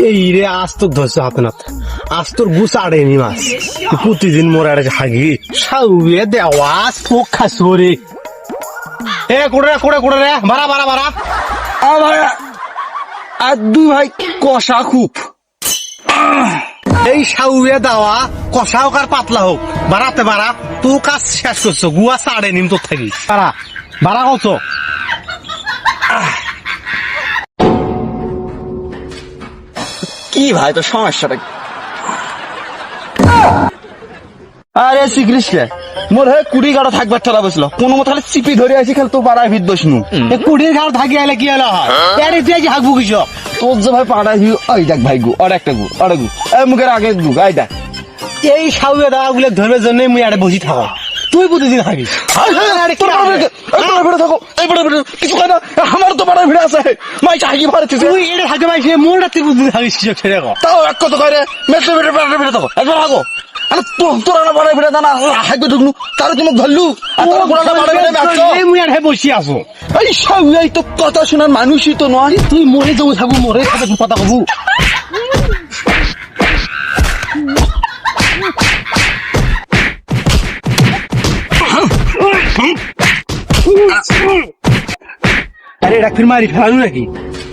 এই রে আজ তো ধরছে হাতে নাতে আজ তোর গুছ আড়েনি মাছ প্রতিদিন মোর আড়ে হাগি সাউয়ে দেওয়া চোখ খাসরে এ কোড়ে কোড়ে কোড়ে রে বাড়া বাড়া বাড়া ভাই আর দুই ভাই কষা খুব এই সাউয়ে দেওয়া কষা হোক আর পাতলা হোক বাড়াতে বাড়া তুই কাজ শেষ করছো গুয়া সাড়ে নিম তোর থাকি বাড়া বাড়া কত কি ভাই তো সমস্যাটা আরে শ্রীকৃষ কে মোর হে কুড়ি গাড়ো থাকবার ঠেলা বসলো কোনো মতো খালি চিপি ধরে আছি খালি তো পাড়ায় ভিত বসনু কুড়ির ঘাড় থাকি আলে কি হলো আরে তুই আজ হাগবু কিস তোর যে ভাই পাড়ায় ভিউ ওই দেখ ভাই গু আর একটা গু আর গু এই মুখের আগে গু গাই দেখ এই সাউয়ে দেওয়া গুলো ধরবে জন্য মুই আড়ে বসি থাকো তুই প্রতিদিন থাকিস কিছু কয় না আমার তো পাড়ায় ভিড় আছে মাই চাহি ভারতে তুই এটা থাকে ভাই সে মোর রাতে প্রতিদিন থাকিস ছেড়ে গো তাও এক কথা কয় রে মেট্রো ভিড়ে পাড়ায় ভিড়ে থাকো একবার হাগো আরে তোর না পাড়ায় ভিড়ে দানা হাগবে ঢুকনু তার তুমি ধরলু আর তোর পুরানা পাড়ায় ভিড়ে আসছো এই মুই আড়ে বসি আছো এই সব এই তো কথা শোনার মানুষই তো নয় তুই মরে যাবো থাকবো মরে থাকে তুই কথা কবু আরে এটা ফির মারি ফেলানো নাকি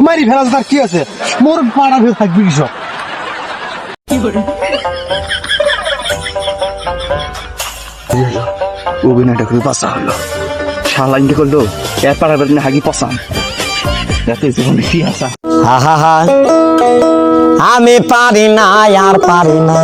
মারি ফেলা তার কি আছে মোর পাড়া ফেলে থাকবি কিছু অভিনয়টা করে বাঁচা হলো শালাইনটা করলো এর পাড়ার বেড়ে হাগি পছান যাতে জীবনে কি আসা আমি পারি না আর পারি না